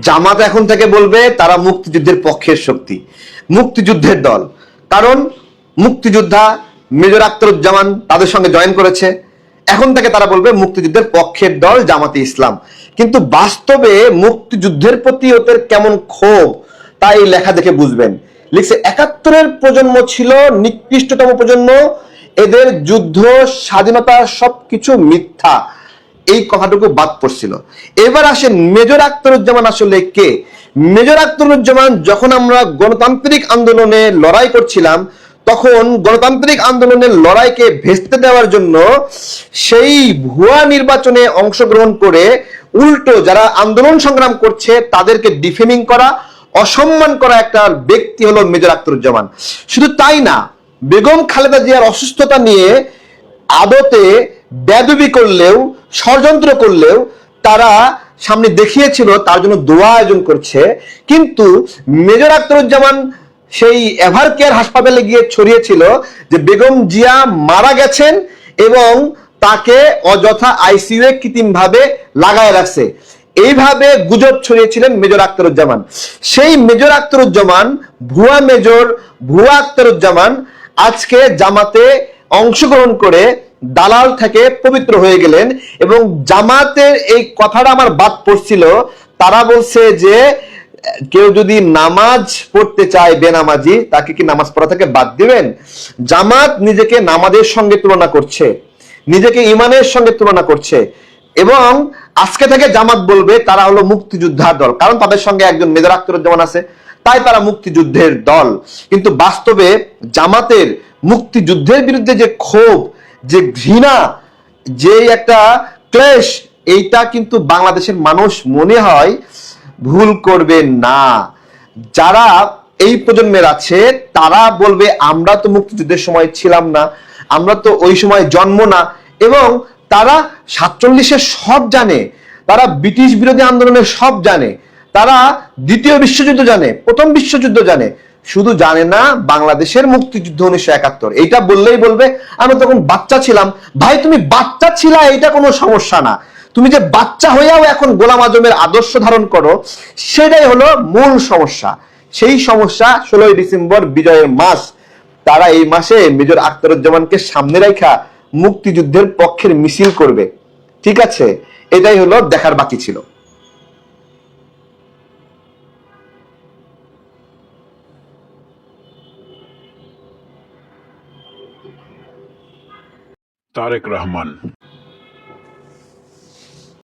জামাত এখন থেকে বলবে তারা মুক্তিযুদ্ধের পক্ষের শক্তি, মুক্তিযুদ্ধের দল। কারণ মুক্তিযোদ্ধা মেজর আখতারুজ্জামান তাদের সঙ্গে জয়েন করেছে। এখন থেকে তারা বলবে মুক্তিযুদ্ধের পক্ষের দল জামাতে ইসলাম। কিন্তু বাস্তবে মুক্তিযুদ্ধের প্রতি ওদের কেমন ক্ষোভ তাই লেখা দেখে বুঝবেন। লিখছে ৭১-এর প্রজন্ম ছিল নিকৃষ্টতম প্রজন্ম, এদের যুদ্ধ স্বাধীনতা সবকিছু মিথ্যা, এই কথাটুকু বাদ পড়ছিল। এবার আসেন মেজর আখতারুজ্জামান আসলে কে। মেজর আখতারুজ্জামান যখন আমরা গণতান্ত্রিক আন্দোলনে লড়াই করছিলাম, তখন গণতান্ত্রিক আন্দোলনের লড়াইকে ভেস্তে দেওয়ার জন্য সেই ভুয়া নির্বাচনে অংশগ্রহণ করে উল্টো যারা আন্দোলন সংগ্রাম করছে তাদেরকে ডিফেমিং করা, অসম্মান করা একটা ব্যক্তি হলো মেজর আখতারুজ্জামান। শুধু তাই না, বেগম খালেদা জিয়ার অসুস্থতা নিয়ে আদতে বেয়াদবি করলেও, ষড়যন্ত্র করলেও তারা সামনে দেখিয়েছিল তার জন্য দোয়া আয়োজন করছে। কিন্তু মেজর আখতারুজ্জামান সেই এভার কেয়ার হাসপাতালে গিয়ে ছড়িয়েছিল যে বেগম জিয়া মারা গেছেন এবং তাকে অযথা আইসিইউ এ কৃত্রিম ভাবে লাগায় রাখছে, এইভাবে গুজব ছড়িয়েছিলেন মেজর আখতারুজ্জামান। সেই মেজর আখতারুজ্জামান, ভুয়া মেজর, ভুয়া আখতারুজ্জামান আজকে জামাতে অংশগ্রহণ করে দালাল থেকে পবিত্র হয়ে গেলেন। এবং জামাতের এই কথাটা আমার বাদ পড়ছিল, তারা বলছে যে কেউ যদি নামাজ পড়তে চায় বেনামাজি, তাকে কি নামাজ পড়া থেকে বাদ দিবেন? জামাত নিজেকে নামাজের সঙ্গে তুলনা করছে, নিজেকে ইমানের সঙ্গে তুলনা করছে এবং আজকে থেকে জামাত বলবে তারা হলো মুক্তিযোদ্ধার দল, কারণ তাদের সঙ্গে একজন মেজর আখতারুজ্জামান আছে, তাই তারা মুক্তিযুদ্ধের দল। কিন্তু বাস্তবে জামাতের মুক্তিযুদ্ধের বিরুদ্ধে যে ক্ষোভ, যে ঘৃণা, যে একটা ক্লেশ, এইটা কিন্তু বাংলাদেশের মানুষ মনে হয় ভুল করবে না। যারা এই প্রজন্মের আছে তারা বলবে আমরা তো মুক্তিযুদ্ধের সময় ছিলাম না, আমরা তো ওই সময় জন্ম না। এবং তারা ৪৭-এর সব জানে, তারা ব্রিটিশ বিরোধী আন্দোলনের সব জানে, তারা দ্বিতীয় বিশ্বযুদ্ধ জানে, প্রথম বিশ্বযুদ্ধ জানে, শুধু জানে না বাংলাদেশের মুক্তিযুদ্ধ ১৯৭১। এইটা বললেই বলবে আমরা তখন বাচ্চা ছিলাম। ভাই তুমি বাচ্চা ছিলা এইটা কোনো সমস্যা না, তুমি যে বাচ্চা হইয়াও এখন গোলাম আজমের আদর্শ ধারণ করো সেটাই হলো মূল সমস্যা। সেই সমস্যা ১৬ই ডিসেম্বর বিজয়ের মাস, তারা এই মাসে মেজর আখতারুজ্জামানকে সামনে রাখা মুক্তিযুদ্ধের পক্ষের মিছিল করবে। ঠিক আছে, এটাই হলো দেখার বাকি ছিল। তারেক রহমান।